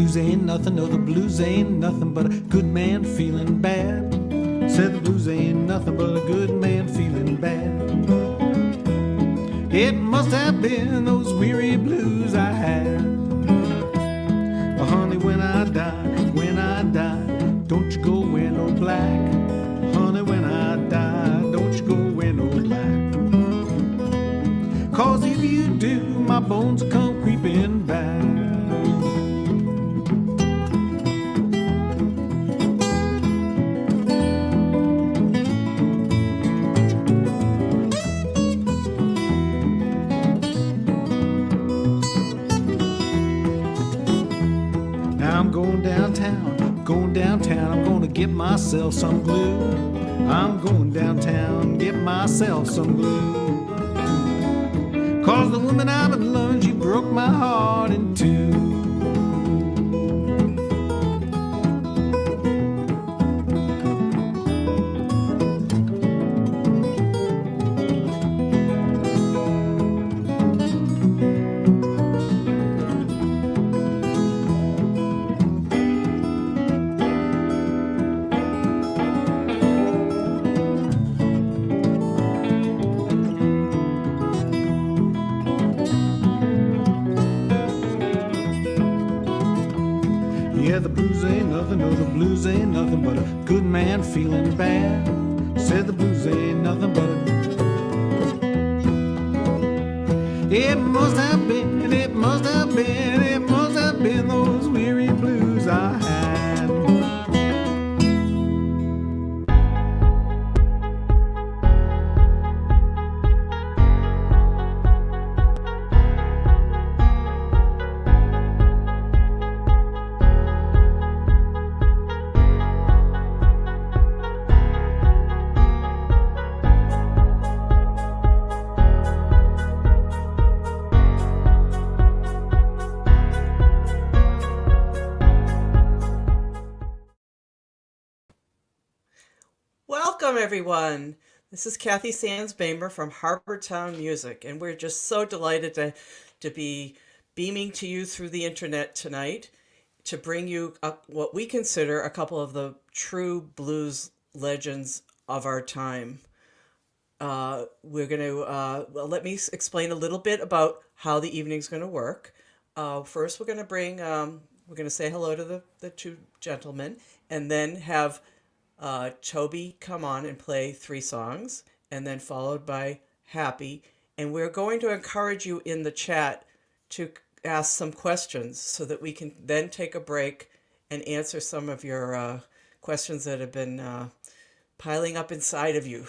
blues ain't nothing, no, the blues ain't nothing but a good man feeling bad. Said the blues ain't nothing but a good man feeling bad. It must have been those weary blues I had. Oh, honey, when I die, don't you go wear no black. Honey, when I die, don't you go wear no black. 'Cause if you do, my bones will come creeping back. Going downtown, I'm gonna get myself some glue. I'm going downtown, get myself some glue. 'Cause the woman I've been loving, she broke my heart in two. Yeah, the blues ain't nothing, no, the blues ain't nothing but a good man feeling bad. Said the blues ain't nothing but a... It must have been those weary blues I had. Welcome, everyone. This is Kathy Sands-Bamer from Happy Traum Music, and we're just so delighted to be beaming to you through the internet tonight to bring you what we consider a couple of the true blues legends of our time. We're going to let me explain a little bit about how the evening's going to work. First, we're going to say hello to the two gentlemen, and then have Toby come on and play 3 songs, and then followed by Happy. And we're going to encourage you in the chat to ask some questions so that we can then take a break and answer some of your questions that have been piling up inside of you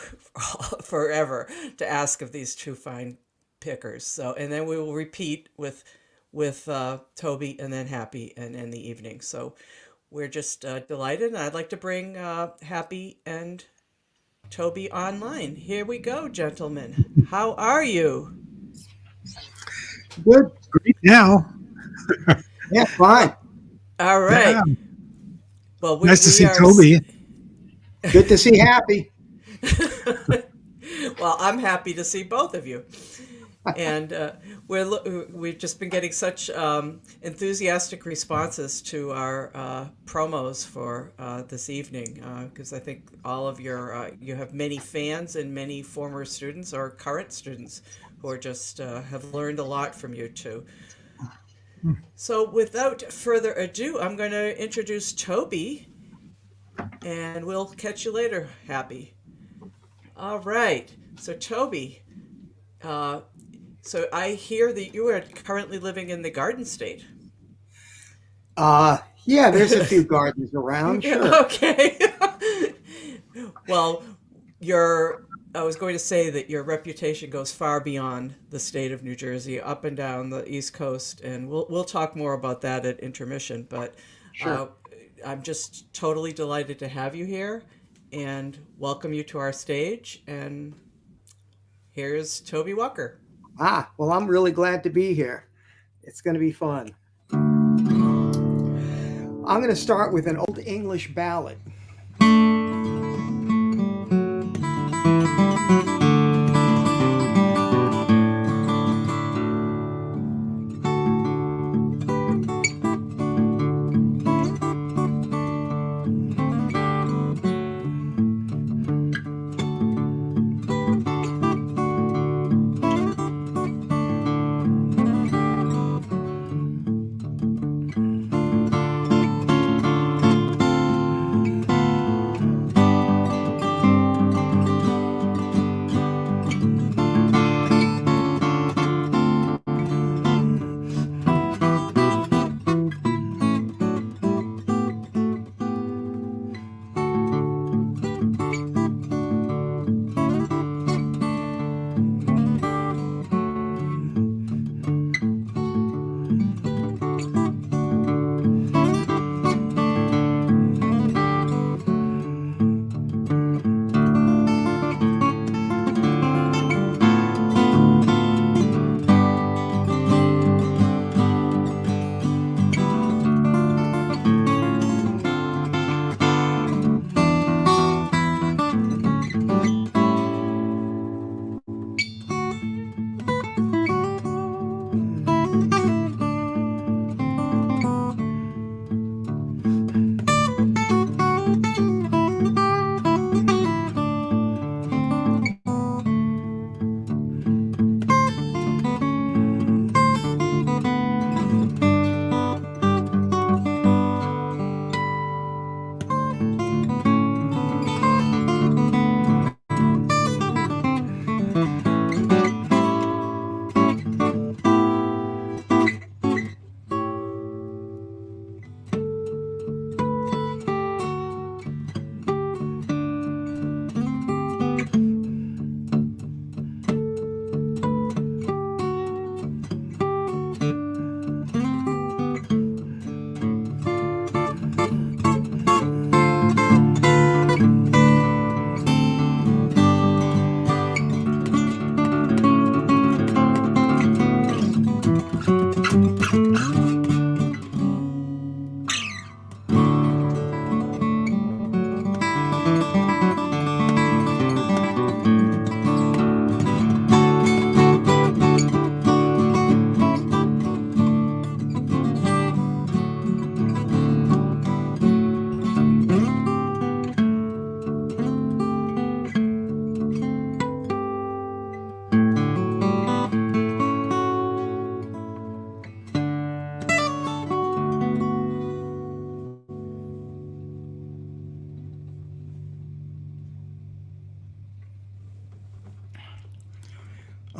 forever to ask of these two fine pickers. So, and then we will repeat with Toby and then Happy and end the evening. So we're just delighted, and I'd like to bring Happy and Toby online. Here we go, gentlemen. How are you? Good. Great now. Yeah, fine. All right. Yeah. Well, Nice to see Toby. Good to see Happy. Well, I'm happy to see both of you. And we've just been getting such enthusiastic responses to our promos for this evening, because I think all of you have many fans and many former students or current students who are just have learned a lot from you two. So without further ado, I'm going to introduce Toby, and we'll catch you later, Happy. All right. So Toby, so I hear that you are currently living in the Garden State. Yeah, there's a few gardens around, sure. Okay. Well, I was going to say that your reputation goes far beyond the state of New Jersey, up and down the East Coast, and we'll talk more about that at intermission. But Sure. I'm just totally delighted to have you here and welcome you to our stage. And here's Toby Walker. Well, I'm really glad to be here. It's going to be fun. I'm going to start with an old English ballad.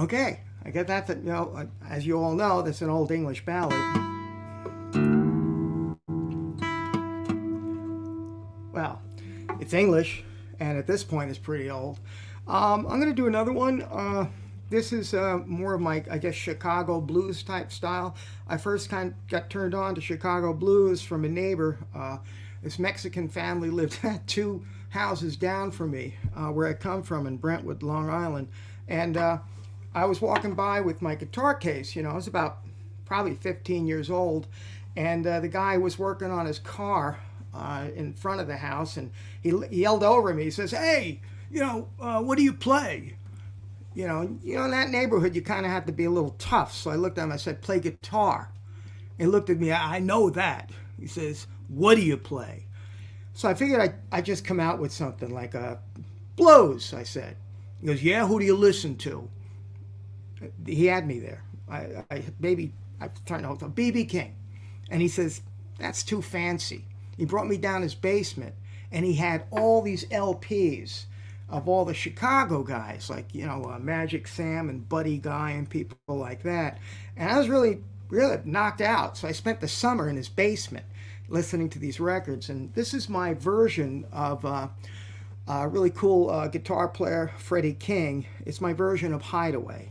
Okay, I get that. As you all know, that's an old English ballad. Well, it's English, and at this point, it's pretty old. I'm going to do another one. This is more of my, I guess, Chicago blues type style. I first kind of got turned on to Chicago blues from a neighbor. This Mexican family lived 2 houses down from me, where I come from in Brentwood, Long Island. And I was walking by with my guitar case. I was about probably 15 years old. And the guy was working on his car in front of the house. And he yelled over me. He says, "Hey, what do you play?" In that neighborhood, you kind of have to be a little tough. So I looked at him. I said, "Play guitar." He looked at me. "I know that." He says, "What do you play?" So I figured I'd just come out with something like blues, I said. He goes, "Yeah, who do you listen to?" He had me there. I turned out to B.B. King. And he says, "That's too fancy." He brought me down his basement, and he had all these LPs of all the Chicago guys, like, Magic Sam and Buddy Guy and people like that. And I was really, really knocked out. So I spent the summer in his basement listening to these records. And this is my version of a really cool guitar player, Freddie King. It's my version of Hideaway.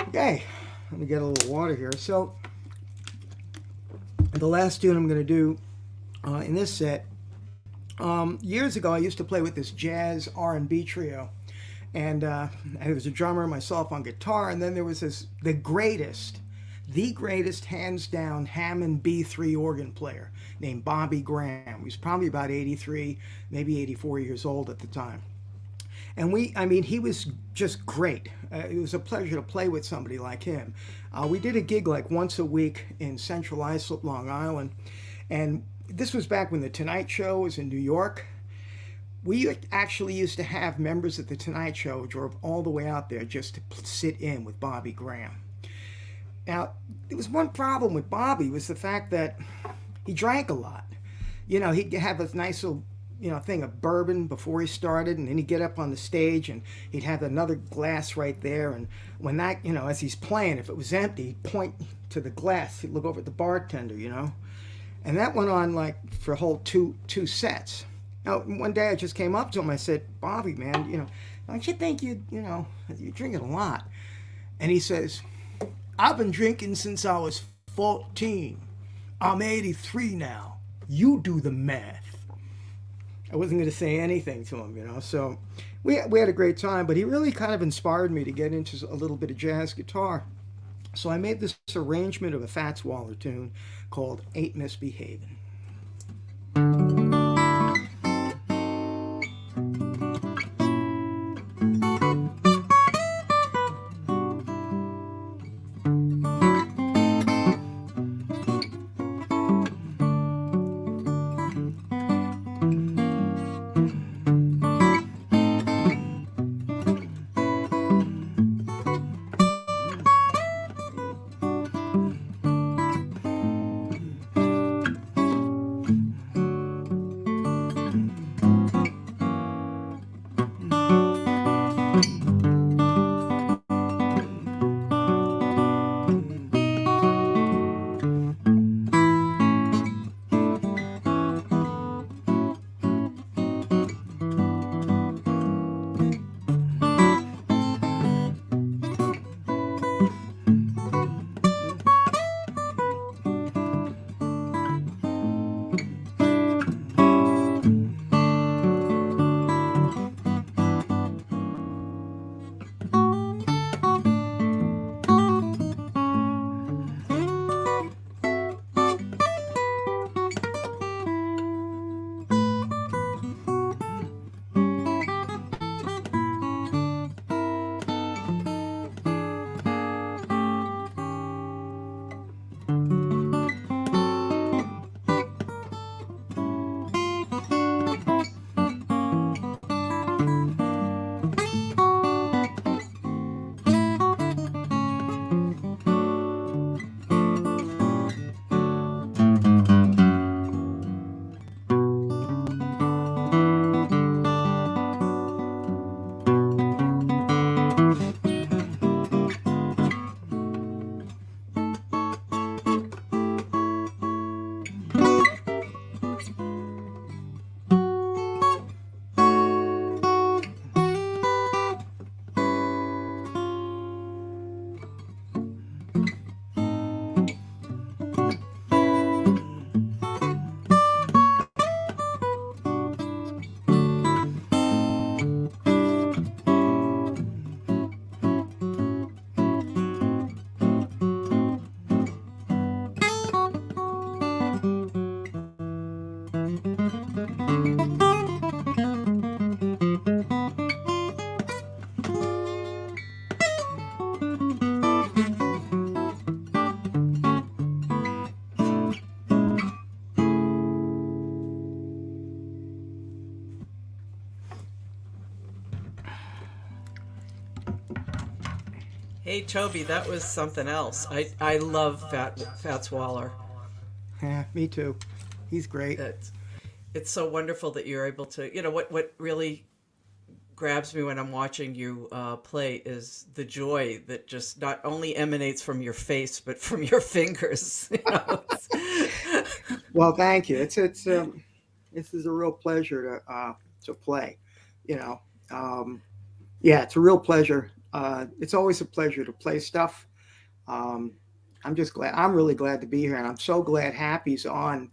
Okay, let me get a little water here. So the last tune I'm going to do in this set Years ago, I used to play with this jazz R&B trio, and there was a drummer, myself on guitar, and then there was the greatest, hands down Hammond B3 organ player named Bobby Graham. He was probably about 83, maybe 84 years old at the time. And he was just great. It was a pleasure to play with somebody like him. We did a gig like once a week in Central Islip, Long Island, and this was back when The Tonight Show was in New York. We actually used to have members of The Tonight Show drove all the way out there just to sit in with Bobby Graham. Now, there was one problem with Bobby was the fact that he drank a lot. He'd have a nice little, thing of bourbon before he started, and then he'd get up on the stage and he'd have another glass right there. And when that, as he's playing, if it was empty, he'd point to the glass. He'd look over at the bartender, And that went on like for a whole two sets. Now, one day I just came up to him. I said, Bobby, man, don't you think you're drinking a lot? And he says, I've been drinking since I was 14. I'm 83 now. You do the math. I wasn't going to say anything to him, So we had a great time, but he really kind of inspired me to get into a little bit of jazz guitar. So I made this arrangement of a Fats Waller tune called Ain't Misbehavin'. Hey, Toby, that was something else. I love Fats Waller. Yeah, me too. He's great. It's so wonderful that you're able to, what really grabs me when I'm watching you play is the joy that just not only emanates from your face, but from your fingers. Well, thank you. This is a real pleasure to play. Yeah, it's a real pleasure. It's always a pleasure to play stuff. I'm really glad to be here, and I'm so glad Happy's on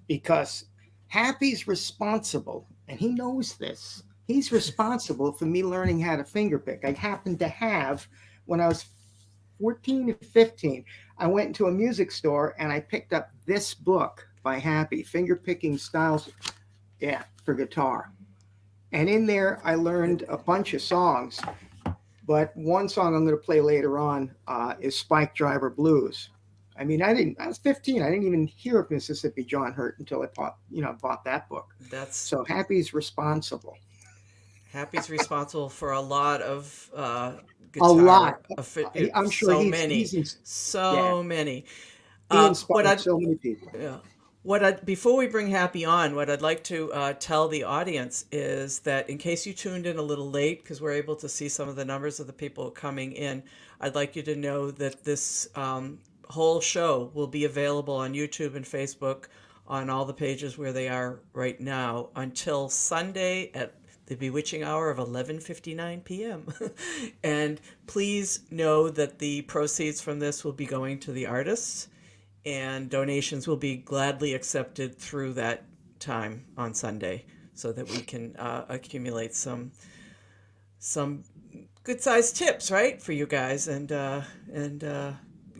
because Happy's responsible, and he knows this. He's responsible for me learning how to fingerpick. I happened to have, when I was 14 or 15, I went into a music store and I picked up this book by Happy, Fingerpicking Styles, yeah, for guitar. And in there, I learned a bunch of songs. But one song I'm going to play later on is Spike Driver Blues. I mean, I was 15. I didn't even hear of Mississippi John Hurt until I bought that book. So Happy's responsible. Happy's responsible for a lot of A guitar. lot. I'm sure so he's many. yeah. Many. He inspired so many people. Yeah. Before we bring Happy on, what I'd like to tell the audience is that in case you tuned in a little late, because we're able to see some of the numbers of the people coming in, I'd like you to know that this whole show will be available on YouTube and Facebook on all the pages where they are right now until Sunday at the bewitching hour of 11:59 p.m. And please know that the proceeds from this will be going to the artists, and donations will be gladly accepted through that time on Sunday, so that we can accumulate some good-sized tips, right, for you guys, and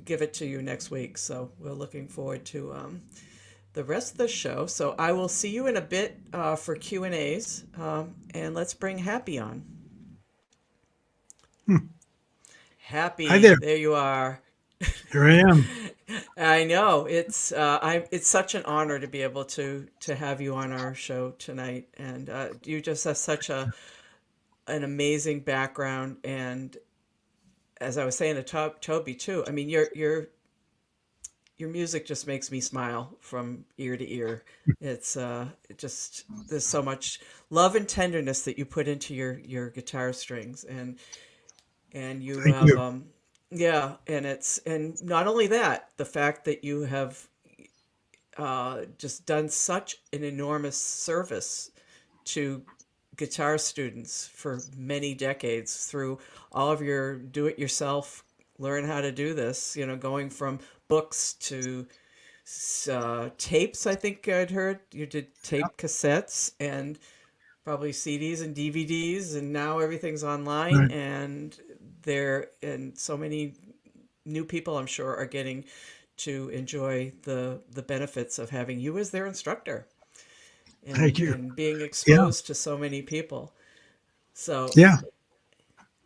give it to you next week. So we're looking forward to the rest of the show. So I will see you in a bit for Q&As, and let's bring Happy on. Happy, Hi there. There you are. Here I am. I know it's such an honor to be able to have you on our show tonight, and you just have such an amazing background. And as I was saying to Toby too, I mean your music just makes me smile from ear to ear. It's there's so much love and tenderness that you put into your guitar strings, and you Thank have you. yeah, and not only that, the fact that you have just done such an enormous service to guitar students for many decades through all of your do-it-yourself, learn how to do this, going from books to tapes. I think I'd heard you did tape cassettes and probably CDs and DVDs, and now everything's online, Right. and so many new people, I'm sure, are getting to enjoy the benefits of having you as their instructor, Thank you. and being Yeah. exposed to so many people. So, Yeah.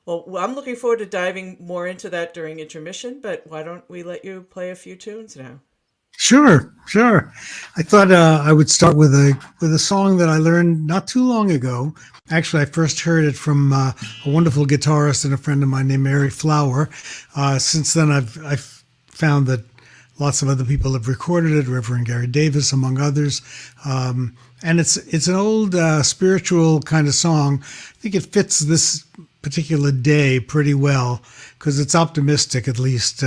well, I'm looking forward to diving more into that during intermission, but why don't we let you play a few tunes now? Sure. I thought I would start with a song that I learned not too long ago. Actually, I first heard it from a wonderful guitarist and a friend of mine named Mary Flower. Since then, I've found that lots of other people have recorded it, Reverend Gary Davis, among others. And it's an old spiritual kind of song. I think it fits this particular day pretty well because it's optimistic, at least.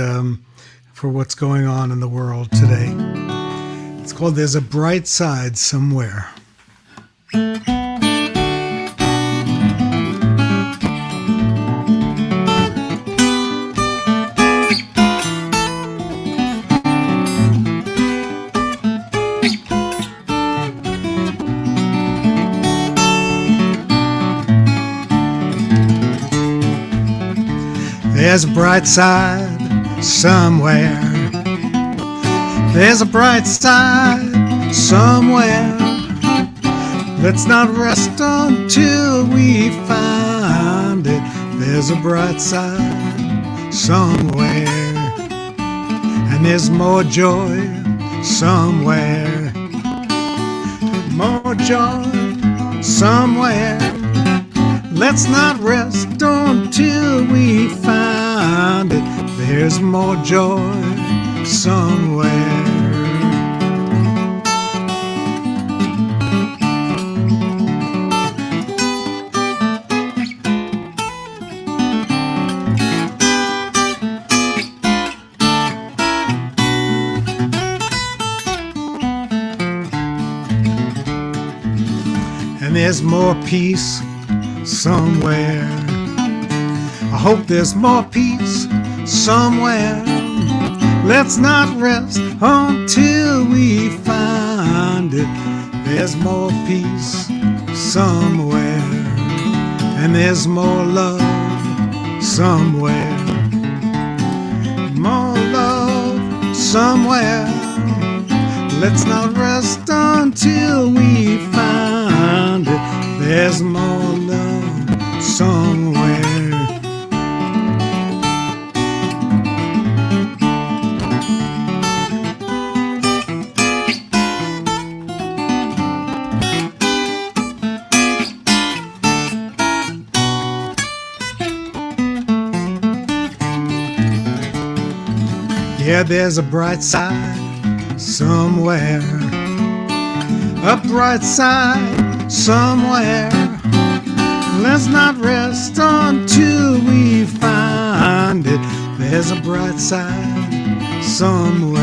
For what's going on in the world today. It's called There's a Bright Side Somewhere. There's a bright side somewhere. There's a bright side somewhere. Let's not rest until we find it. There's a bright side somewhere. And there's more joy somewhere. More joy somewhere. Let's not rest until we find it. There's more joy somewhere. And there's more peace somewhere. I hope there's more peace somewhere. Let's not rest until we find it. There's more peace somewhere, and there's more love somewhere. More love somewhere. Let's not rest until we find it. There's more love somewhere. Yeah, there's a bright side somewhere, a bright side somewhere. Let's not rest until we find it. There's a bright side somewhere.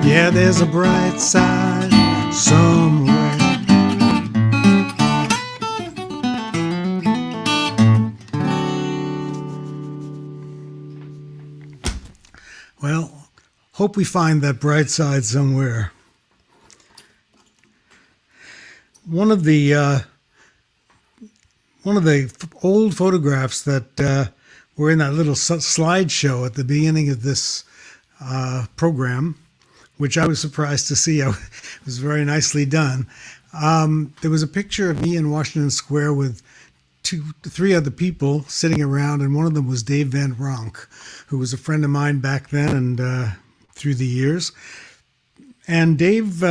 Yeah, there's a bright side somewhere. Well, hope we find that bright side somewhere. One of the old photographs that were in that little slideshow at the beginning of this program, which I was surprised to see. It was very nicely done. There was a picture of me in Washington Square with three other people sitting around, and one of them was Dave Van Ronk, who was a friend of mine back then and through the years. And Dave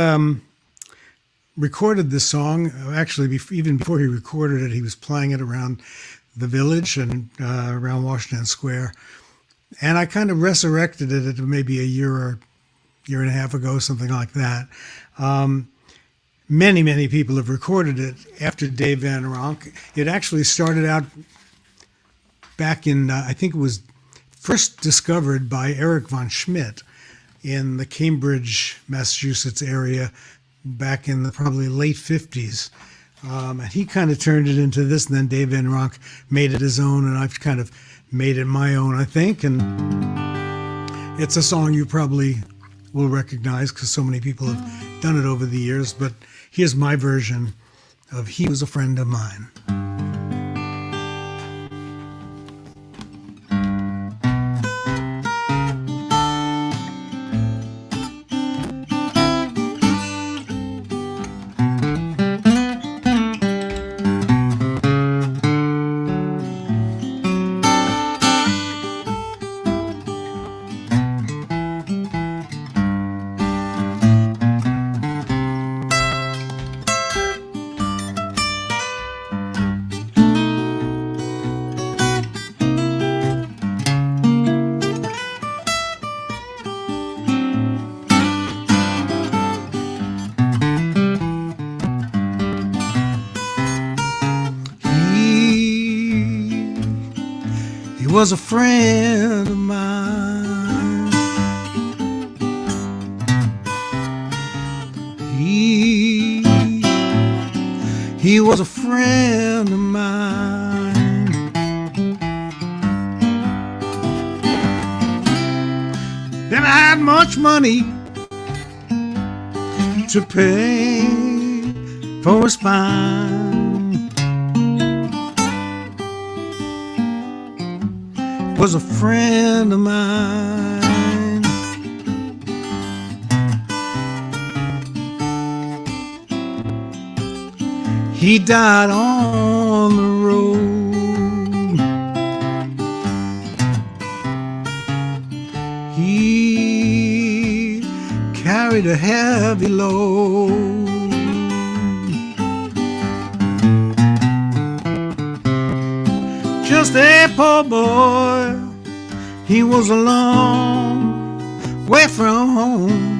recorded this song. Actually, even before he recorded it, he was playing it around the village and around Washington Square. And I kind of resurrected it maybe a year and a half ago, something like that. Many people have recorded it after Dave Van Ronk. It actually started out back in, I think it was first discovered by Eric von Schmidt in the Cambridge, Massachusetts area back in the probably late 50s. And he kind of turned it into this, and then Dave Van Ronk made it his own, and I've kind of made it my own, I think. And it's a song you probably will recognize because so many people have done it over the years, but here's my version of He Was a Friend of Mine. He was a friend of mine. He was a friend of mine. Never had much money to pay for a spine. Was a friend of mine. He died on the road. He carried a heavy load. Just a poor boy, he was a long way from home.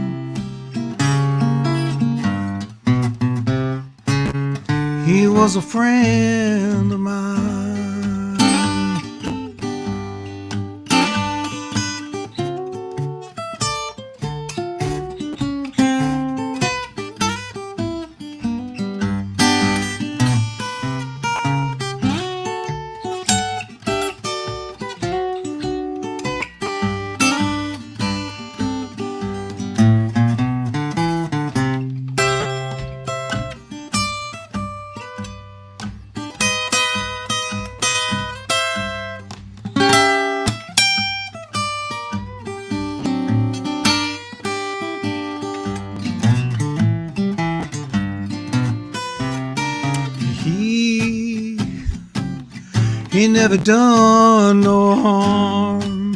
He was a friend of mine. He never done no harm.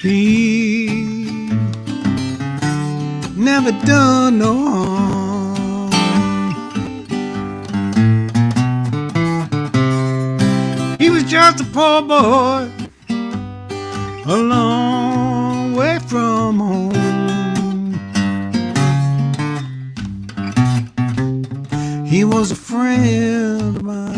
He never done no harm. He was just a poor boy, a long way from home. He was a friend of mine.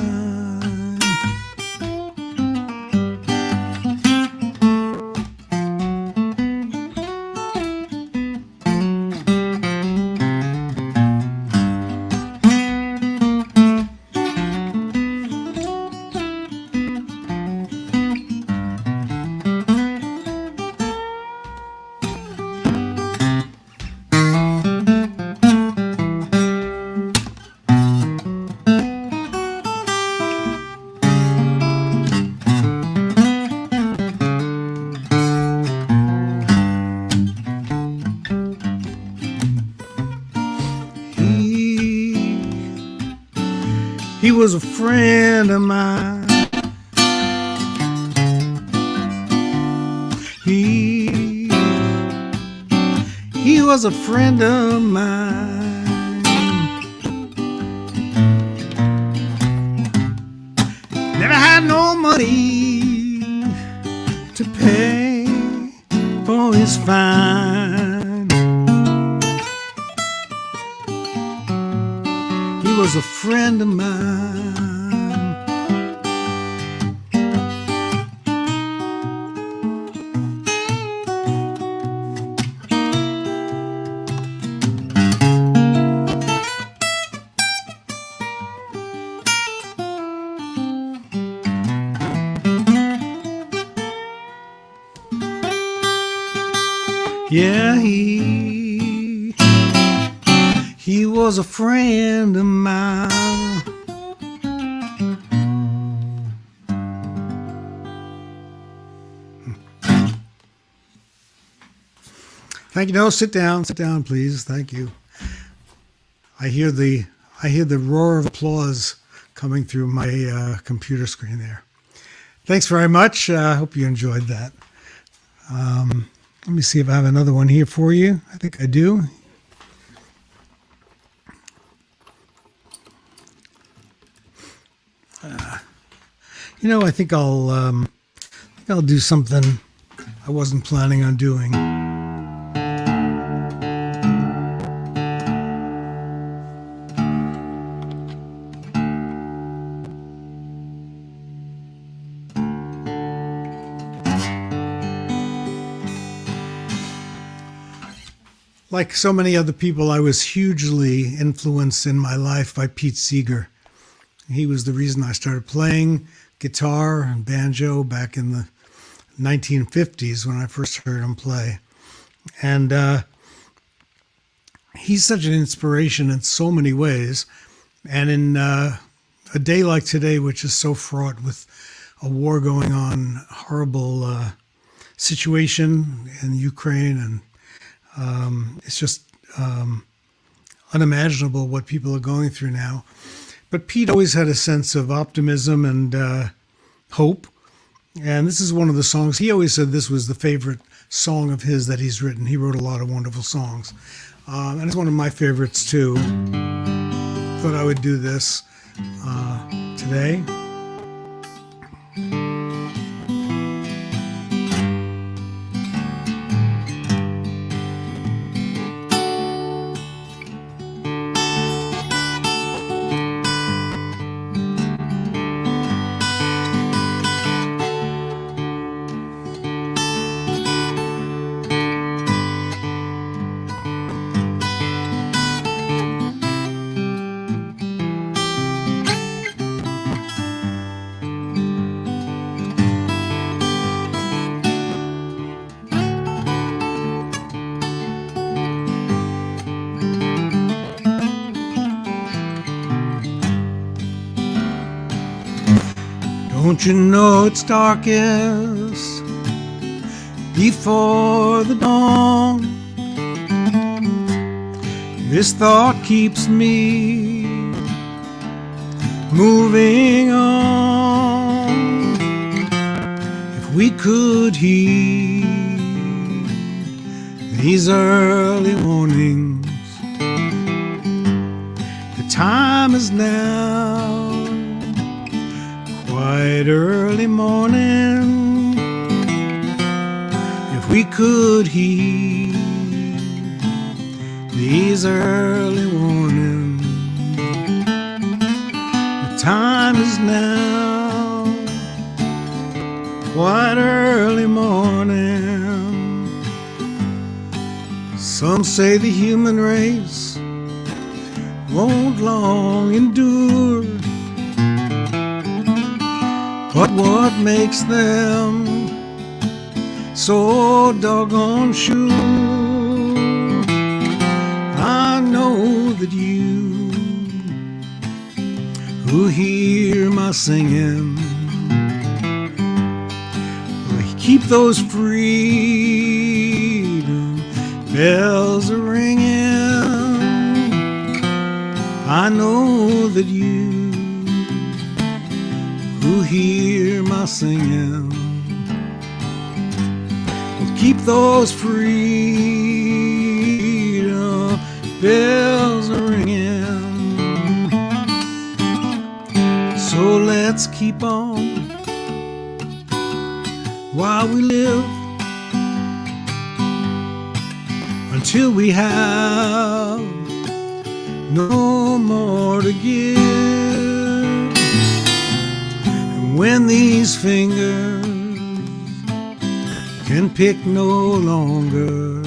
He was a friend of mine. He was a friend of mine. Never had no money to pay for his fine. He was a friend of mine. Yeah, he was a friend of mine. Thank you. No, sit down, please. Thank you. I hear the roar of applause coming through my computer screen there. Thanks very much. I hope you enjoyed that. Let me see if I have another one here for you. I think I do. I think I'll do something I wasn't planning on doing. Like so many other people, I was hugely influenced in my life by Pete Seeger. He was the reason I started playing guitar and banjo back in the 1950s when I first heard him play. And he's such an inspiration in so many ways. And in a day like today, which is so fraught with a war going on, horrible situation in Ukraine, and it's just unimaginable what people are going through now. But Pete always had a sense of optimism and hope. And this is one of the songs. He always said this was the favorite song of his that he's written. He wrote a lot of wonderful songs. And it's one of my favorites too. Thought I would do this today. Don't you know it's darkest before the dawn? This thought keeps me moving on. If we could heed these early warnings, the time is now, quite early morning. If we could heed these early warnings, the time is now, quite early morning. Some say the human race won't long endure, but what makes them so doggone sure? I know that you who hear my singing will keep those freedom bells are ringing. I know that you who hear my singing will keep those freedom bells are ringing. So let's keep on while we live, until we have no more to give. And when these fingers can pick no longer,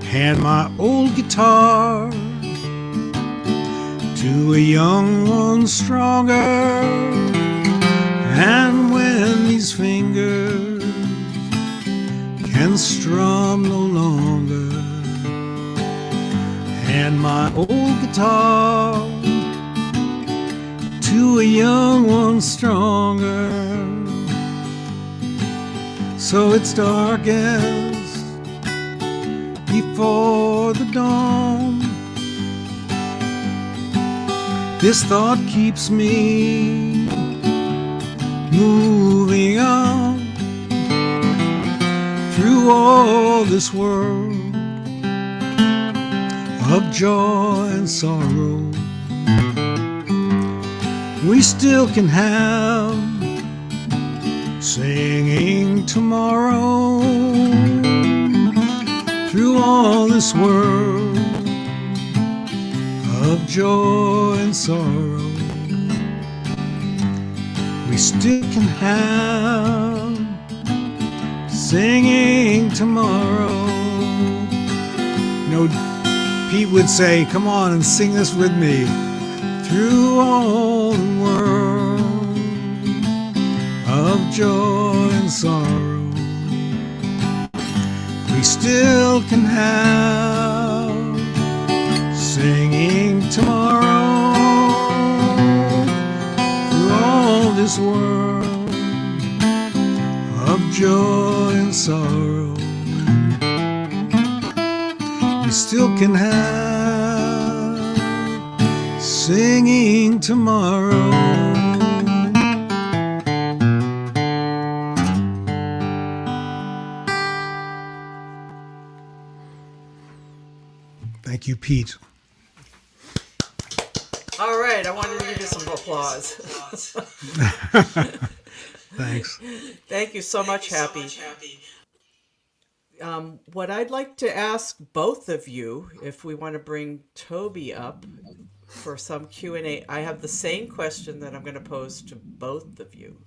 hand my old guitar to a young one stronger. And when these fingers can strum no longer, hand my old guitar to a young one stronger. So it's darkest before the dawn. This thought keeps me moving on through all this world of joy and sorrow. We still can have singing tomorrow through all this world of joy and sorrow. We still can have singing tomorrow. You know, Pete would say, come on and sing this with me. Through all the world of joy and sorrow, we still can have singing tomorrow. Through all this world of joy and sorrow, we still can have singing tomorrow. Thank you, Pete. All right, I wanted to give you some applause. Thanks. Thank you so much, Happy. What I'd like to ask both of you, if we want to bring Toby up for some Q&A, I have the same question that I'm going to pose to both of you.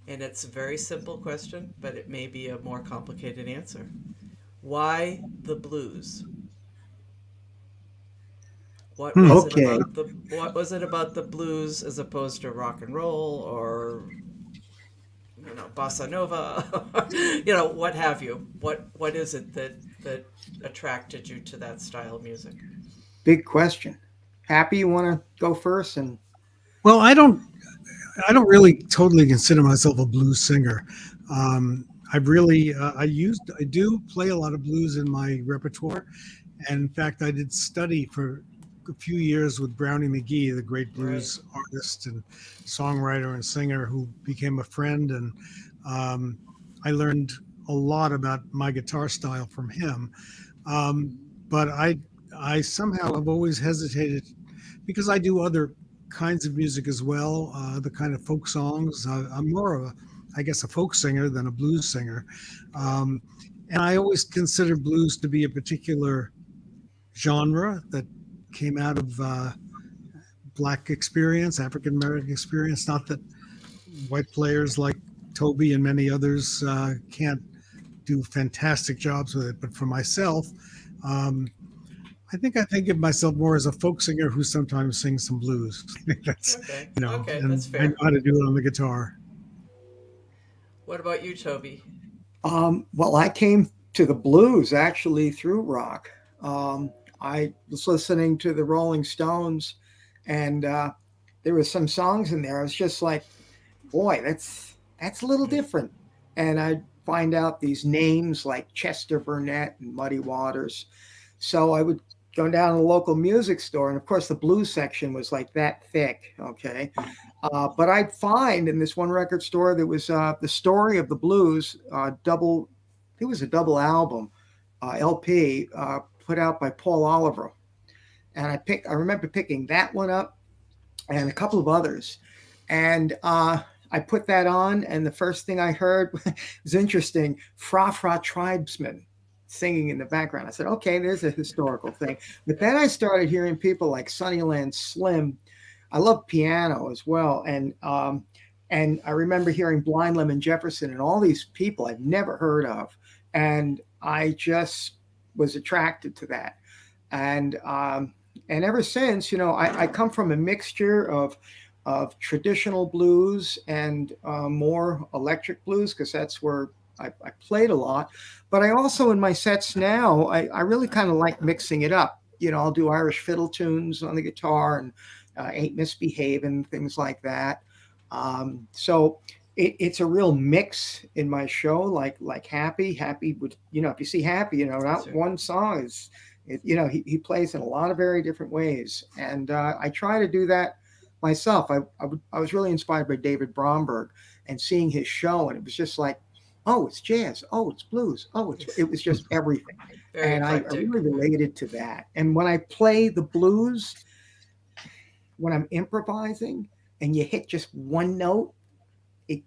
And it's a very simple question, but it may be a more complicated answer. Why the blues? What was it about the blues as opposed to rock and roll or bossa nova, what have you? What is it that attracted you to that style of music? Big question. Happy, you want to go first? And well, I don't really totally consider myself a blues singer. I do play a lot of blues in my repertoire, and in fact, I did study for a few years with Brownie McGee, the great Right. blues artist and songwriter and singer who became a friend. And um, I learned a lot about my guitar style from him. Um, but I somehow have always hesitated because I do other kinds of music as well, the kind of folk songs. I'm more of a, I guess, a folk singer than a blues singer. Right. Um, and I always consider blues to be a particular genre that came out of Black experience, African American experience. Not that white players like Toby and many others can't do fantastic jobs with it, but for myself, um, I think of myself more as a folk singer who sometimes sings some blues. I think that's, Okay. you know, Okay, and that's I know fair. how to do it on the guitar. What about you, Toby? Well, I came to the blues actually through rock. Um, I was listening to the Rolling Stones, and there were some songs in there. I was just like, boy, that's a little Mm. different. And I find out these names like Chester Burnett and Muddy Waters. So I would go down to the local music store, and of course the blues section was like that thick. Okay, but I'd find in this one record store there was the Story of the Blues double. It was a double album, LP put out by Paul Oliver, and I remember picking that one up and a couple of others. And I put that on, and the first thing I heard was interesting, Fra Fra Tribesmen singing in the background. I said, okay, there's a historical thing. But then I started hearing people like Sunnyland Slim. I love piano as well. And I remember hearing Blind Lemon Jefferson and all these people I've never heard of. And I just was attracted to that. And ever since, I come from a mixture of traditional blues and more electric blues because that's where I played a lot. But I also, in my sets now, I really kind of like mixing it up. I'll do Irish fiddle tunes on the guitar and Ain't Misbehaving, things like that. So it's a real mix in my show, like Happy would, if you see Happy, not Sure. one song is, he plays in a lot of very different ways. And I try to do that myself. I was really inspired by David Bromberg and seeing his show, and it was just like, oh, it's jazz, oh, it's blues, oh, it was just everything. Very And I eclectic. really related to that. And when I play the blues, when I'm improvising and you hit just one note, it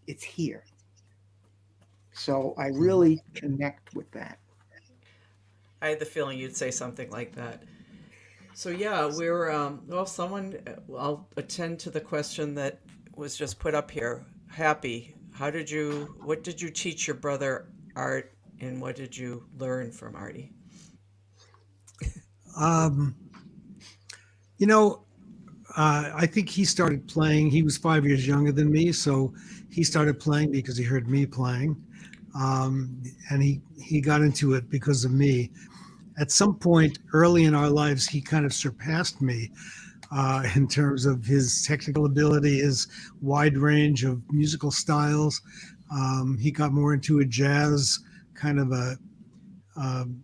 it's here. So I really connect with that. I had the feeling you'd say something like that. So yeah, we're well. Someone, I'll attend to the question that was just put up here. Happy. How did you? What did you teach your brother art, and what did you learn from Artie? Um, you know, I think he started playing. He was 5 years younger than me, so he started playing because he heard me playing, and he got into it because of me. At some point early in our lives, he kind of surpassed me in terms of his technical ability, his wide range of musical styles. He got more into a jazz kind of a um,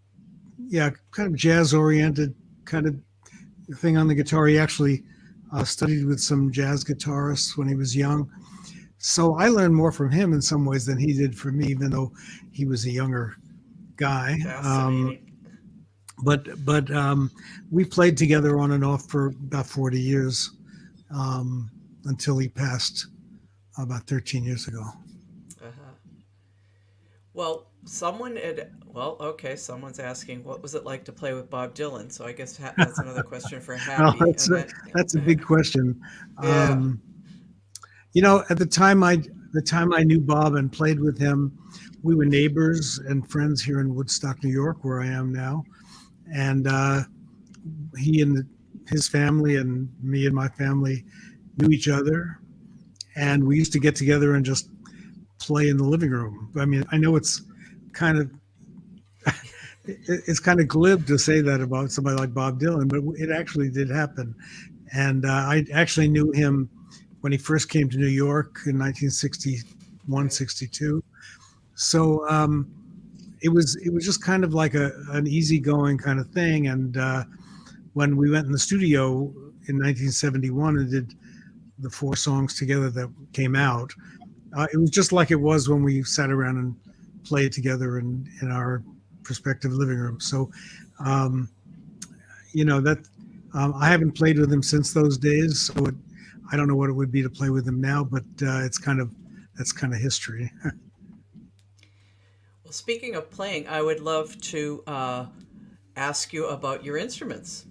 yeah, kind of jazz oriented kind of thing on the guitar. He actually studied with some jazz guitarists when he was young. So I learned more from him in some ways than he did from me, even though he was a younger guy. Fascinating. But we played together on and off for about 40 years until he passed about 13 years ago. Uh-huh. Well, someone had. Well, okay. Someone's asking, what was it like to play with Bob Dylan? So I guess that's another question for Well, Happy. And then, that's a big question. yeah. Um, at the time I knew Bob and played with him, we were neighbors and friends here in Woodstock, New York, where I am now. And he and his family and me and my family knew each other, and we used to get together and just play in the living room. I mean, I know kind of it's kind of glib to say that about somebody like Bob Dylan, but it actually did happen. And I actually knew him when he first came to New York in 1961, Right. 62. So it was just kind of like an easygoing kind of thing. And when we went in the studio in 1971 and did the four songs together that came out, it was just like it was when we sat around and played together in our respective living rooms. So, um, that I haven't played with him since those days, so I don't know what it would be to play with him now, but that's kind of history. Well, speaking of playing, I would love to ask you about your instruments.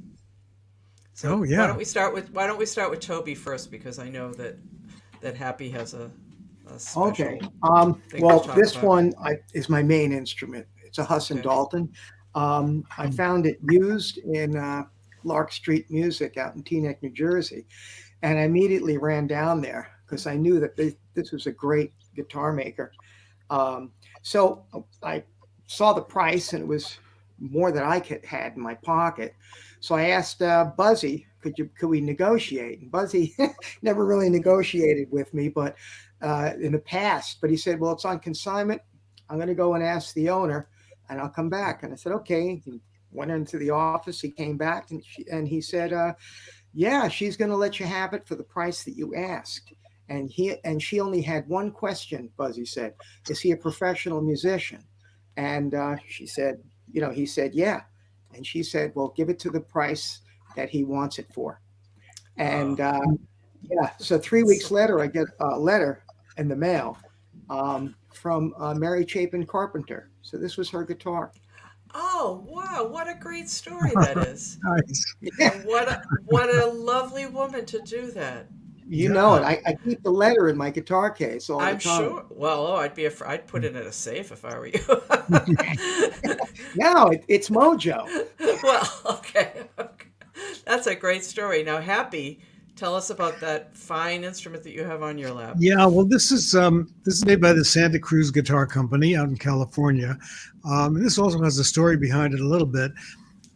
So Oh yeah. why don't we start with Toby first, because I know that Happy has a Okay. special thing to Well, talk this about. one is my main instrument. It's a Husson Okay. Dalton. I found it used in Lark Street Music out in Teaneck, New Jersey, and I immediately ran down there because I knew that this was a great guitar maker. Um, so I saw the price, and it was more than had in my pocket. So I asked Buzzy, could we negotiate? And Buzzy never really negotiated with me, but in the past. But he said, "Well, it's on consignment. I'm going to go and ask the owner, and I'll come back." And I said, "Okay." He went into the office. He came back, and he said, "Yeah, she's going to let you have it for the price that you asked." And she only had one question. Buzzy said, "Is he a professional musician?" And she said, he said, "Yeah." And she said, "Well, give it to the price that he wants it for." Oh, And yeah, so 3 weeks so, later, I get a letter in the mail from Mary Chapin Carpenter. So this was her guitar. oh wow, what a great story that is. Nice. Yeah, And what a lovely woman to do that. you know it. Um, I keep the letter in my guitar case all the I'm time. sure. Well, oh, I'd put it in a safe if I were you. No, it's Mojo. Well, okay, okay. That's a great story. Now, Happy, tell us about that fine instrument that you have on your lap. Yeah, well, this is made by the Santa Cruz Guitar Company out in California. And this also has a story behind it a little bit.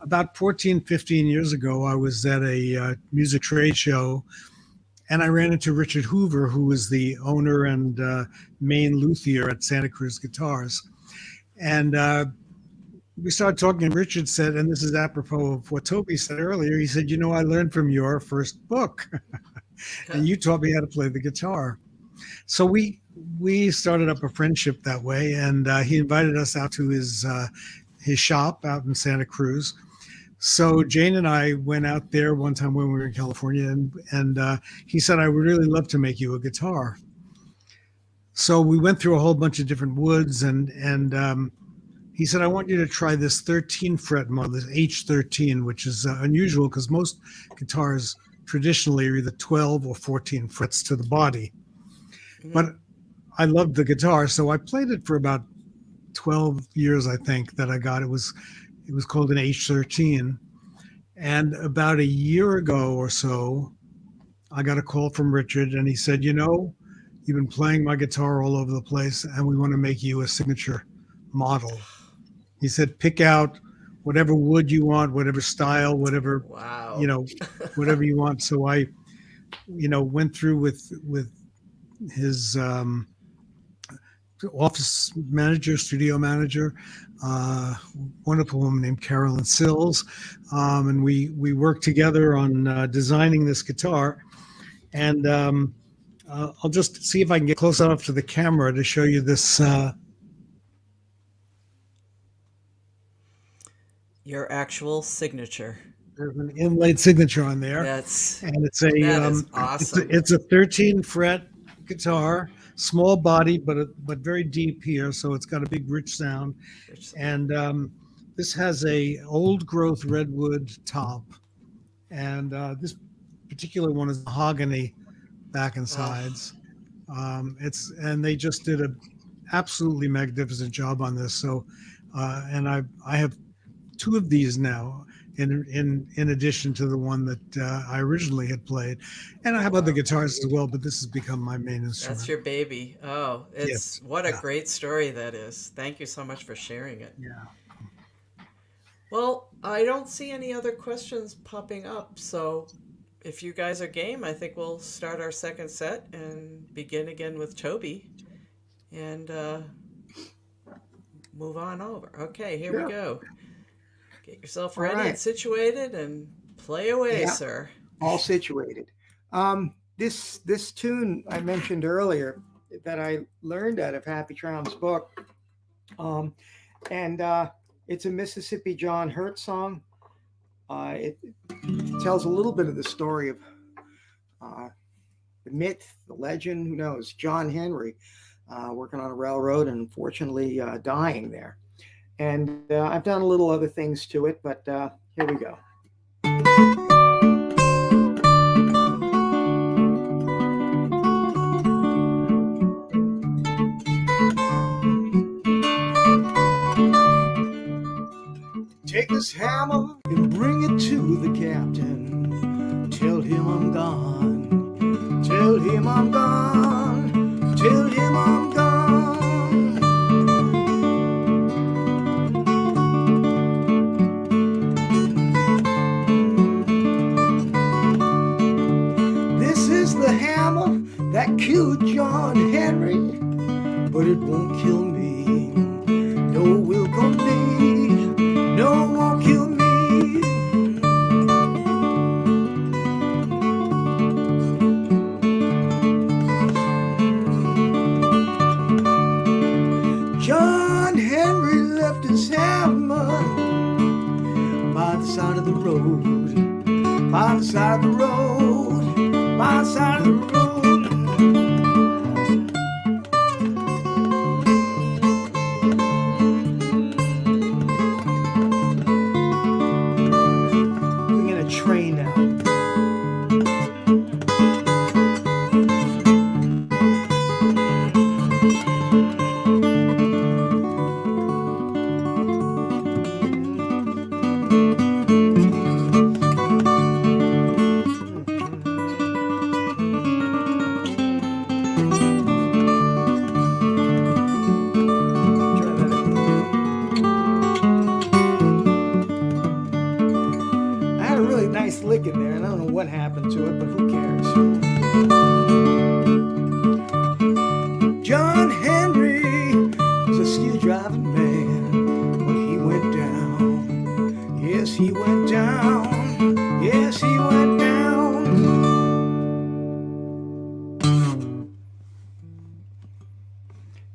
About 14, 15 years ago, I was at a music trade show, and I ran into Richard Hoover, who was the owner and main luthier at Santa Cruz Guitars. And we started talking, and Richard said, and this is apropos of what Toby said earlier, he said, I learned from your first book, and you taught me how to play the guitar. So we started up a friendship that way, and he invited us out to his shop out in Santa Cruz. So Jane and I went out there one time when we were in California, and he said, "I would really love to make you a guitar." So we went through a whole bunch of different woods, and he said, "I want you to try this 13 fret model, this H13, which is unusual because most guitars traditionally are either 12 or 14 frets to the body." Mhm. But I loved the guitar, so I played it for about 12 years, I think, that I got. It was called an H13. And about a year ago or so, I got a call from Richard, and he said, "You've been playing my guitar all over the place, and we want to make you a signature model." He said, "Pick out whatever wood you want, whatever style, whatever, you Wow. know, whatever you want." So I, went through with his office manager, studio manager, uh, wonderful woman named Carolyn Sills, and we worked together on designing this guitar. And I'll just see if I can get close enough to the camera to show you this. Your actual signature. There's an inlaid signature on there, That's and it's a that is it's a, awesome. it's a 13 fret guitar, small body, but very deep here, so it's got a big rich sound. Which, And this has a old growth redwood top, and this particular one is mahogany back and oh, sides. And they just did a absolutely magnificent job on this. So, and I have two of these now. In addition to the one that I originally had played, and I oh have other wow. guitars as well, but this has become my main That's instrument. your baby. Oh, it's Yes, what a yeah, great story that is. Thank you so much for sharing it. yeah. Well, I don't see any other questions popping up, so if you guys are game, I think we'll start our second set and begin again with Toby and move on over. Okay, here we Sure. go. Get yourself All ready and right. situated and Play away, Yeah, sir. all situated. This tune I mentioned earlier that I learned out of Happy Traum's book, um, and it's a Mississippi John Hurt song. It tells a little bit of the story of uh, the myth, the legend, who knows, John Henry working on a railroad and unfortunately dying there. And I've done a little other things to it, but here we go. Take this hammer and bring it to the captain. Tell him I'm gone. Tell him I'm gone. Tell him I'm gone. This is the hammer that killed John Henry, but it won't kill me. No, will go me. No, won't kill me. John Henry left his hammer by the side of the road, by the side of the road, by the side of the road. Bringing a train now. I had a really nice lick in there, and I don't know what happened to it, but who cares? John Henry was a steel driving man, but he went down. Yes, he went down. Yes, he went down.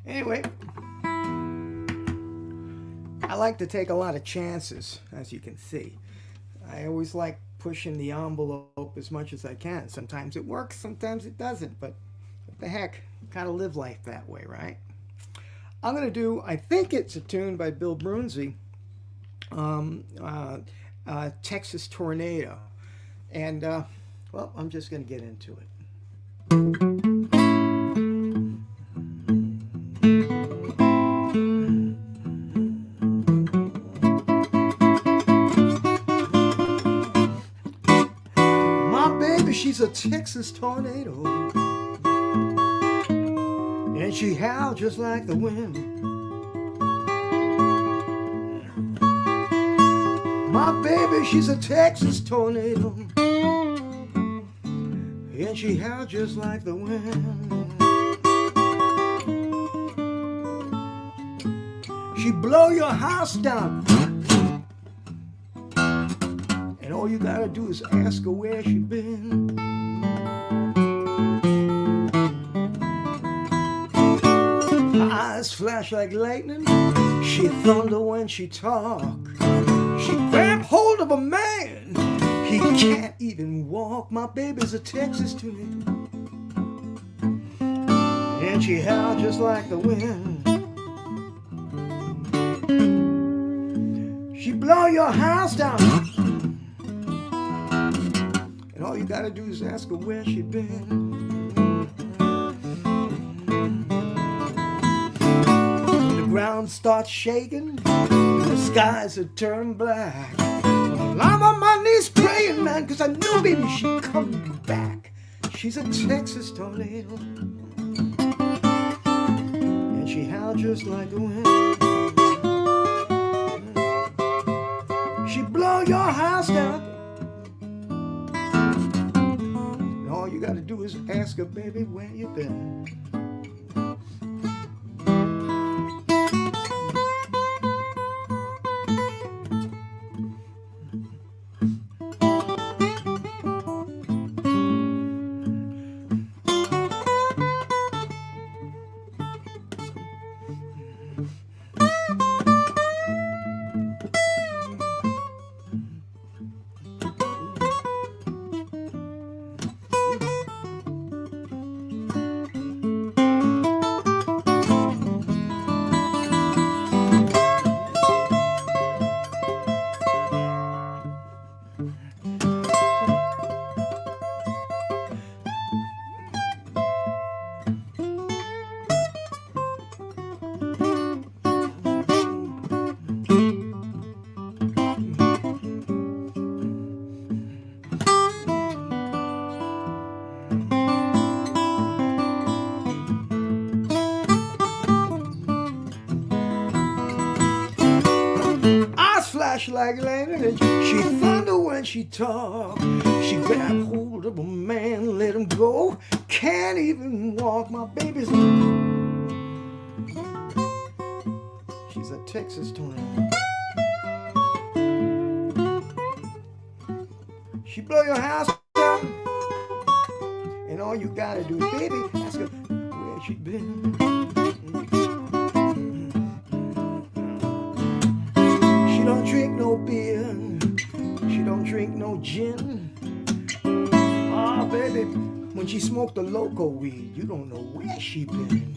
Anyway, I like to take a lot of chances, as you can see. I always like pushing the envelope as much as I can. Sometimes it works, sometimes it doesn't, but what the heck, gotta live life that way, right? I'm gonna do, I think it's a tune by Bill Brunsey, Texas Tornado. And, well, I'm just gonna get into it. She's a Texas tornado, and she howls just like the wind. My baby, she's a Texas tornado, and she howls just like the wind. She blow your house down, and all you gotta do is ask her where she been. Her eyes flash like lightning, she thunder when she talk. She grab hold of a man, he can't even walk. My baby's a Texas tornado, and she howls just like the wind. She blow your house down, and all you gotta do is ask her where she been. When the ground starts shaking, the skies have turned black. Well, I'm on my knees praying, man, cause I knew baby she'd come back. She's a Texas tornado, and she howled just like the wind. She blow your house down, all you gotta do is ask her, baby, where you been. Eyes flash like lightning, and she thunder when she talk. She grab hold of a man, let him go. Can't even walk. My baby's she's a Texas tornado. She blow your house down, and all you gotta do is, baby, ask her where she been. She don't drink no beer, she don't drink no gin. Oh, baby, when she smoked the loco weed, you don't know where she been.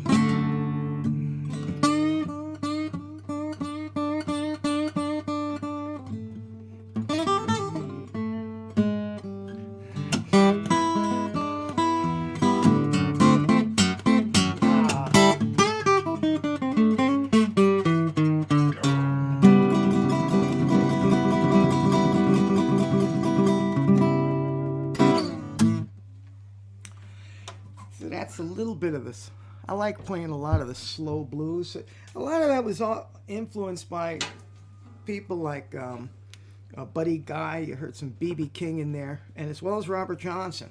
So that's a little bit of this. I like playing a lot of the slow blues. A lot of that was all influenced by people like Buddy Guy. You heard some B.B. King in there, and as well as Robert Johnson.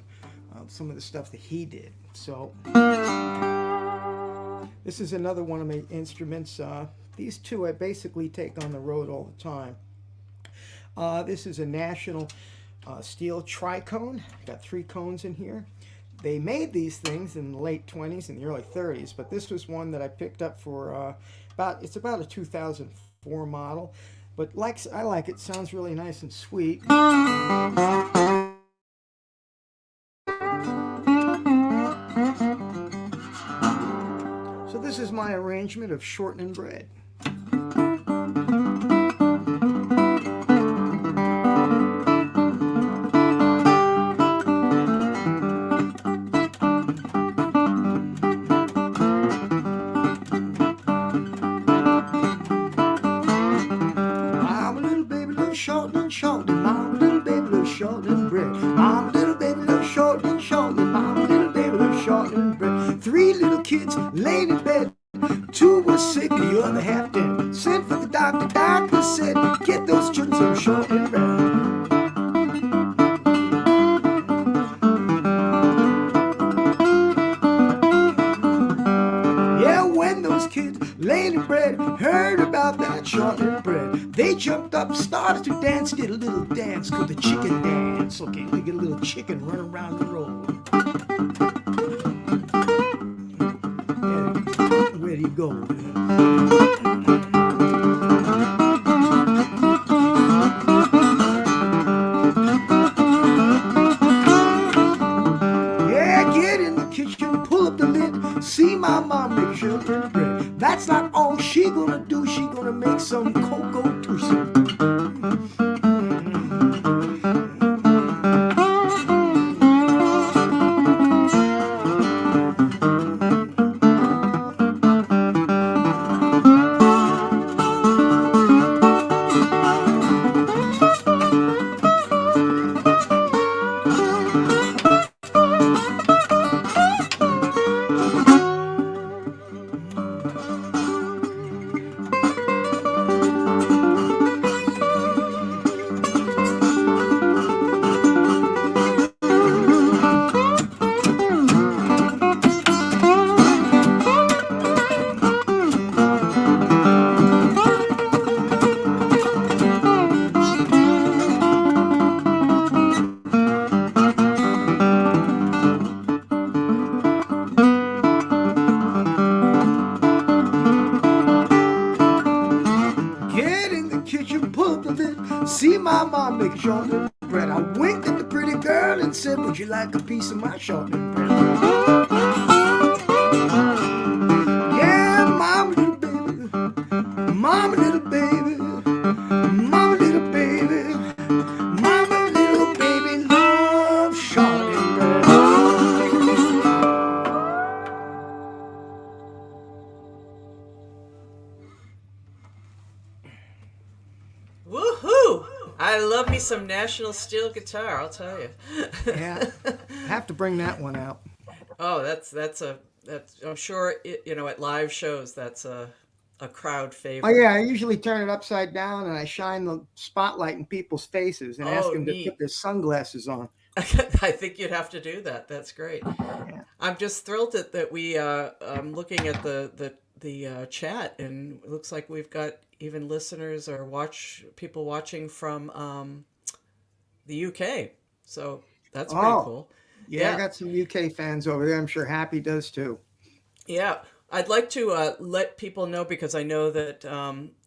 Some of the stuff that he did. So this is another one of my instruments. These two I basically take on the road all the time. This is a National steel tricone. Got 3 cones in here. They made these things in the late 20s and the early 30s, but this was one that I picked up for it's about a 2004 model. But I like it. Sounds really nice and sweet. So this is my arrangement of shortening bread. Shortening, mama little baby love shortening bread. Mama little baby love shortening, mama little baby love shortening bread. 3 little kids laid in bed. 2 were sick, the other half dead. Sent for the doctor, doctor said, get those children some shortening bread. Yeah, when those kids laid in bread heard about that shortening bread, they jumped up, started to dance, did a little dance called the chicken dance. Okay, we get a little chicken running around the road. Yeah, where do you go? Yeah, get in the kitchen, pull up the lid, see my mom make shortening bread. That's not all she gonna do, she gonna make some cocoa too. See my mom make shortening bread. I winked at the pretty girl and said, would you like a piece of my shortening bread? Yeah, mama little baby, mama little baby, mama little baby, mama little some National Steel guitar, I'll tell you. Yeah, I have to bring that one out. Oh, that's I'm sure at live shows that's a crowd Oh favorite. yeah, I usually turn it upside down and I shine the spotlight in people's faces and ask Oh, them to put neat. their sunglasses on. I think you'd have to do that. That's great. Yeah. I'm just thrilled that we I'm looking at the chat, and it looks like we've got even listeners or people watching from the UK. So that's pretty Oh, cool. yeah, I Yeah. got some UK fans over there. I'm sure Happy does too. Yeah, I'd like to let people know because I know that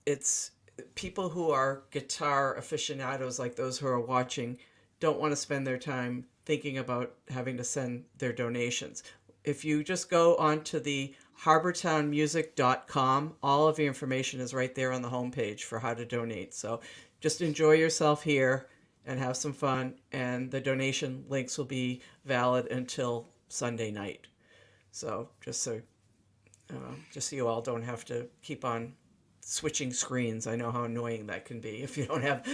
it's people who are guitar aficionados, like those who are watching, don't want to spend their time thinking about having to send their donations. If you just go onto the harbortownmusic.com, all of the information is right there on the homepage for how to donate. So just enjoy yourself here and have some fun, and the donation links will be valid until Sunday night. So just so you all don't have to keep on switching screens. I know how annoying that can be if you don't have,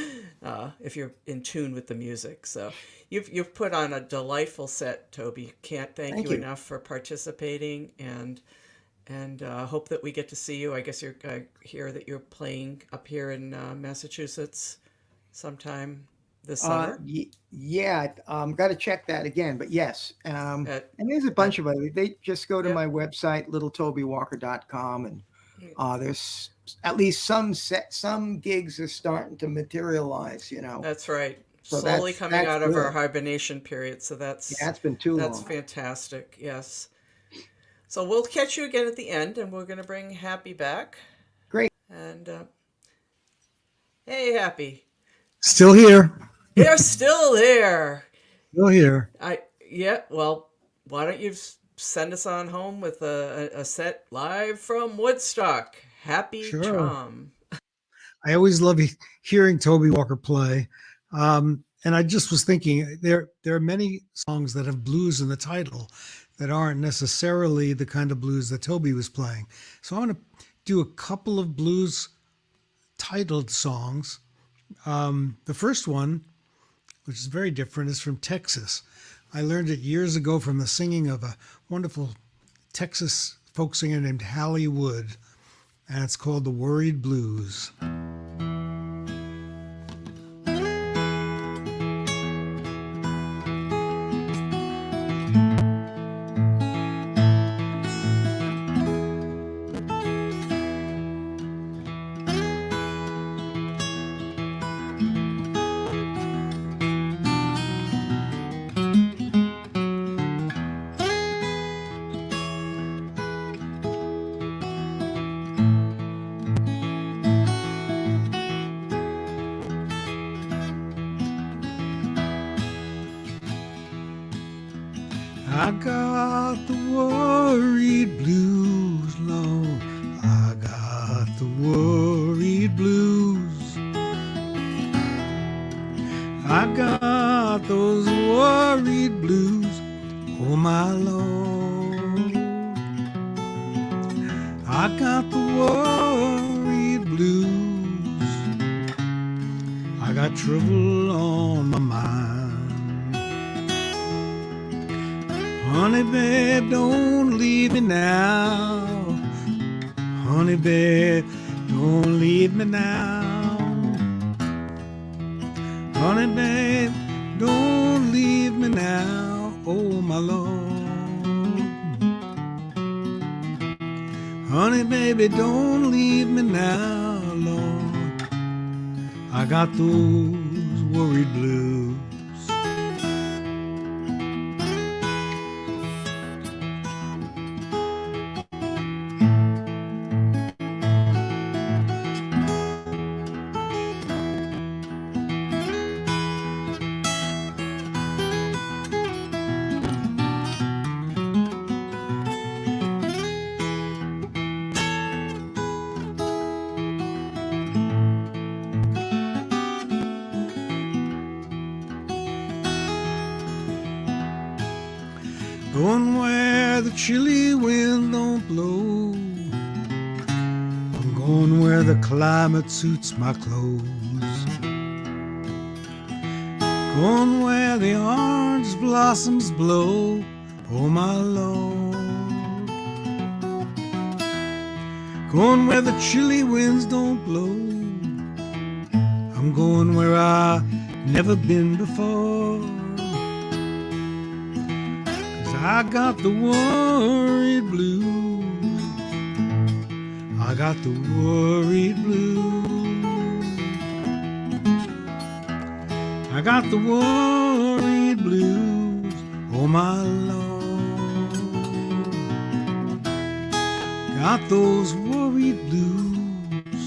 if you're in tune with the music. So you've put on a delightful set, Toby. Can't thank you you. enough for participating, and hope that we get to see you. I guess I hear that you're playing up here in Massachusetts sometime this summer. Yeah, got to check that again. But yes, At, and there's a bunch of other. They just go to Yeah. my website, littletobywalker.com, and there's at least some gigs are starting to materialize. That's right. So Slowly coming that's out of our good. hibernation period. So Yeah, it's been too that's long. fantastic. Yes. So we'll catch you again at the end, and we're going to bring Happy back. Great. And hey, Happy, Still here. you're still there. Still here. Yeah. Well, why don't you send us on home with a set live from Woodstock? Happy Sure. Traum. I always love hearing Toby Walker play. And I just was thinking there are many songs that have blues in the title that aren't necessarily the kind of blues that Toby was playing. So I'm going to do a couple of blues titled songs. The first one, which is very different, is from Texas. I learned it years ago from the singing of a wonderful Texas folk singer named Hallie Wood, and it's called The Worried Blues. I got the worried blues, Lord. I got the worried blues. I got those worried blues, oh my Lord. I got the worried blues. I got trouble on my mind. Honey, babe, don't leave me now. Honey, babe, don't leave me now. Honey, babe, don't leave me now. Oh, my Lord. Honey, baby, don't leave me now, Lord. I got those worried blues. Going where the chilly wind don't blow. I'm going where the climate suits my clothes. Going where the orange blossoms blow, oh my Lord. Going where the chilly winds don't blow. I'm going where I've never been before. 'Cause I got the worried blues. I got the worried blues. I got the worried blues, oh my Lord. Got those worried blues.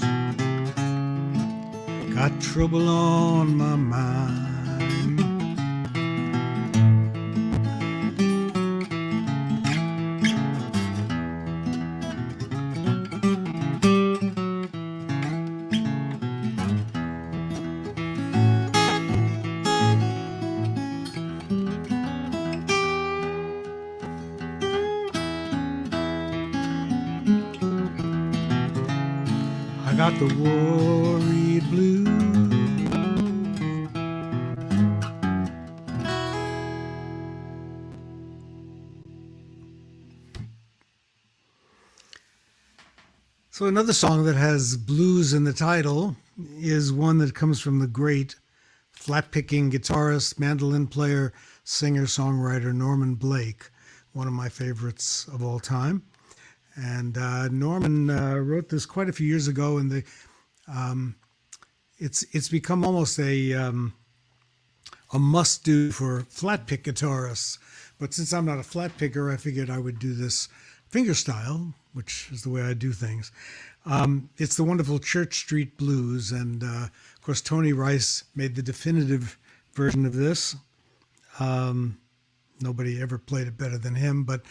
Got trouble on my mind. I got the worried blues. So another song that has blues in the title is one that comes from the great flat-picking guitarist, mandolin player, singer-songwriter Norman Blake, one of my favorites of all time. And Norman wrote this quite a few years ago, and it's become almost a must-do for flat-pick guitarists. But since I'm not a flat-picker, I figured I would do this fingerstyle, which is the way I do things. It's the wonderful Church Street Blues, and of course Tony Rice made the definitive version of this. Nobody ever played it better than him, but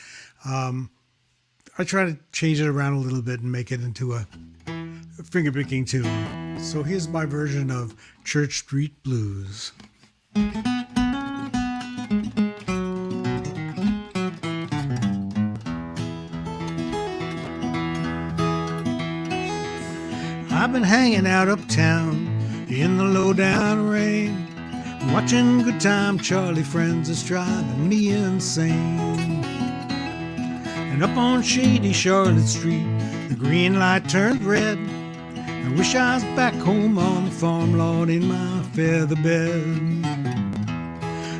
I try to change it around a little bit and make it into a finger-picking tune. So here's my version of Church Street Blues. I've been hanging out uptown in the low-down rain, watching Good Time Charlie friends is driving me insane. And up on shady Charlotte Street, the green light turned red. I wish I was back home on the farm lawn in my feather bed.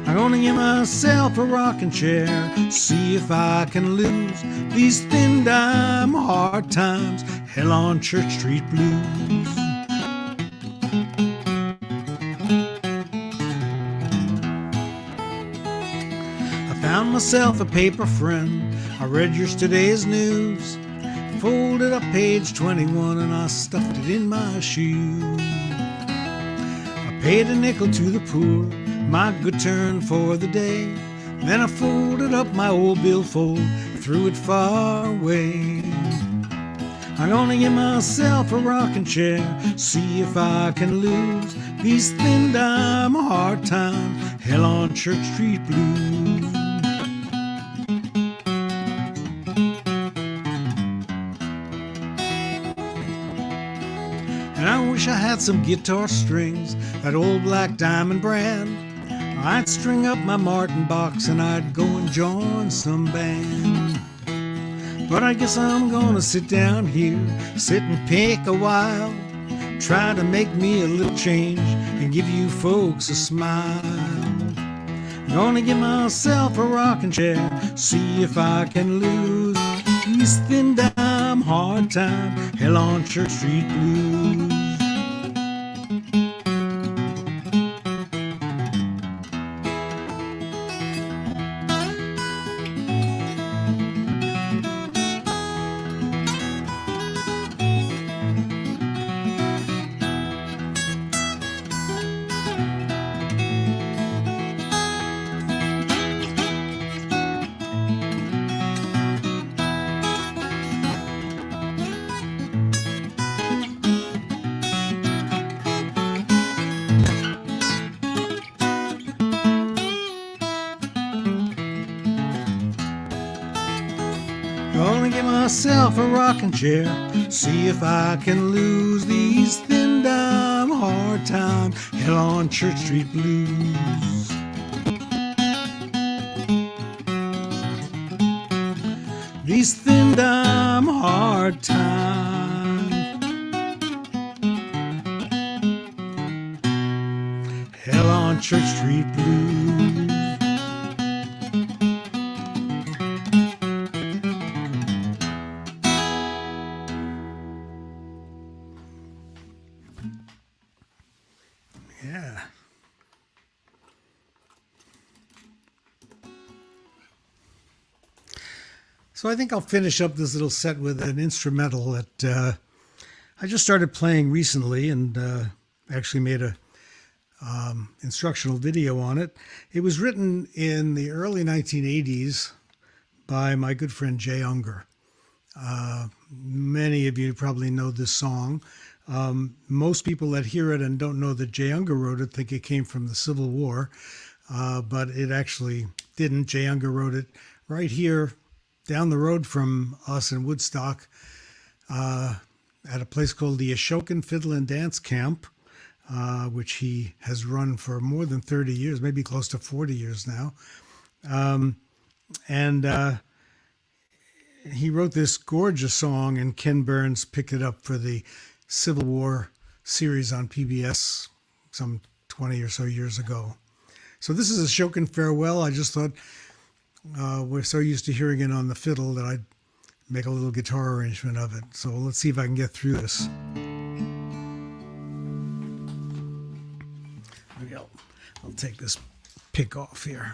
I'm gonna give myself a rocking chair, see if I can lose these thin dime hard times, hell on Church Street Blues. I found myself a paper friend, I read yesterday's news, folded up page 21 and I stuffed it in my shoe. I paid a nickel to the poor, my good turn for the day. Then I folded up my old billfold, threw it far away. I'm gonna give myself a rocking chair, see if I can lose these thin dime hard times, hell on Church Street Blues. And I wish I had some guitar strings, that old black diamond brand. I'd string up my Martin box and I'd go and join some band. But I guess I'm gonna sit down here, sit and pick a while, try to make me a little change and give you folks a smile. I'm gonna give myself a rocking chair, see if I can lose these thin dime hard time, hell on Church Street Blues. Gonna give myself a rocking chair, see if I can lose these thin dime hard time, Hell on Church Street Blues. These thin dime hard times. Hell on Church Street Blues. Yeah. So I think I'll finish up this little set with an instrumental that I just started playing recently, and actually made a instructional video on it. It was written in the early 1980s by my good friend Jay Unger. Many of you probably know this song. Most people that hear it and don't know that Jay Unger wrote it think it came from the Civil War, but it actually didn't. Jay Unger wrote it right here down the road from us in Woodstock, at a place called the Ashokan Fiddle and Dance Camp, which he has run for more than 30 years, maybe close to 40 years now. And he wrote this gorgeous song, and Ken Burns picked it up for the Civil War series on PBS some 20 or so years ago. So this is Ashokan Farewell. I just thought we're so used to hearing it on the fiddle that I'd make a little guitar arrangement of it. So let's see if I can get through this. Maybe I'll take this pick off here.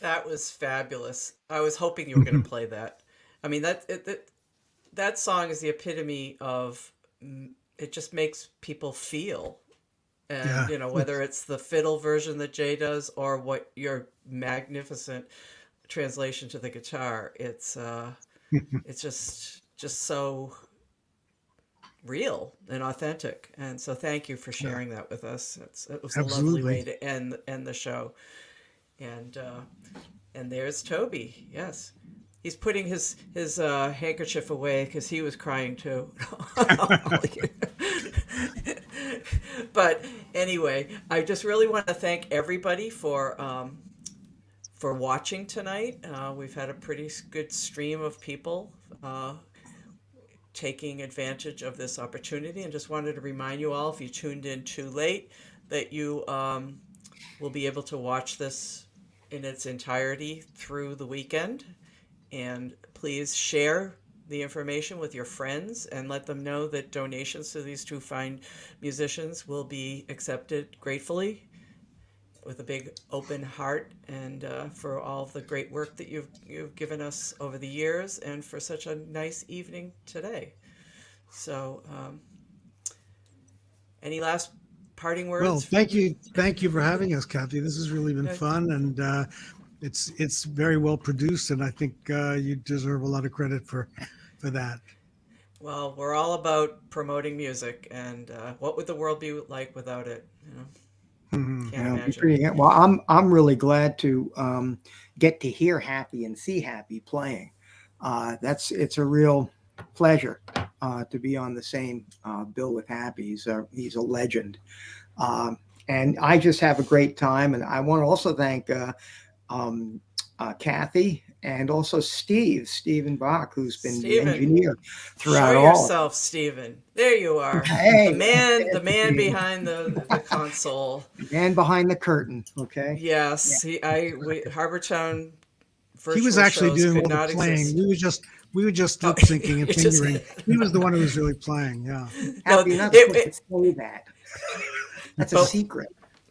That was fabulous. I was hoping you were going to play that. I mean, that song is the epitome of it just makes people feel. And, Yeah. you know, whether it's the fiddle version that Jay does or what your magnificent translation to the guitar, it's just so real and authentic. And so thank you for Yeah. sharing that with us. It was a lovely way Absolutely. to end the show. And there's Toby. Yes. He's putting his handkerchief away because he was crying too. But anyway, I just really want to thank everybody for watching tonight. We've had a pretty good stream of people taking advantage of this opportunity, and just wanted to remind you all, if you tuned in too late, that you will be able to watch this in its entirety through the weekend. And please share the information with your friends and let them know that donations to these two fine musicians will be accepted gratefully with a big open heart, and for all of the great work that you've given us over the years, and for such a nice evening today. So, any last parting Well, words? thank you for having us, Kathy. This has really been fun, and it's very well produced, and I think you deserve a lot of credit for that. Well, we're all about promoting music, and what would the world be like without it? You know, Hmm. can't Yeah, it'd be imagine. pretty. Well, I'm really glad to get to hear Happy and see Happy playing. It's a real pleasure to be on the same bill with Happy. He's a legend, um, and I just have a great time. And I want to also thank um, Kathy and also Stephen Bach, who's been the Stephen, engineer show throughout all of yourself, Stephen. There you are, it. the Hey, man behind the console. man behind the curtain. Okay. Yeah. Yes, Harbortown He was virtual actually shows doing could all the not playing. exist. We were just Oh, lip syncing and you just fingering. He was the one who was really playing. Yeah. no, Happy, you're not it, supposed to it say that. That's a but secret.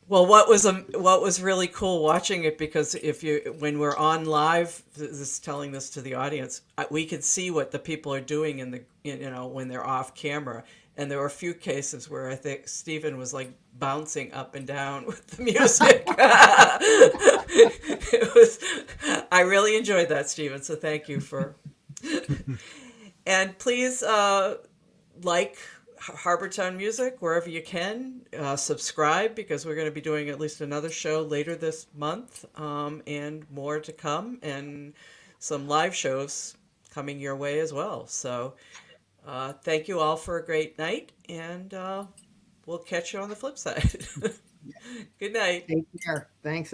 well, what was really cool watching it, because if you when we're on live, this telling this to the audience, we can see what the people are doing when they're off camera, and there were a few cases where I think Stephen was like bouncing up and down with the music. It was, I really enjoyed that, Stephen. So thank you for, and please like Harbortown Music wherever you can. Subscribe, because we're going to be doing at least another show later this month, and more to come, and some live shows coming your way as well. So thank you all for a great night, and we'll catch you on the flip side. Good night. Take care. Thanks.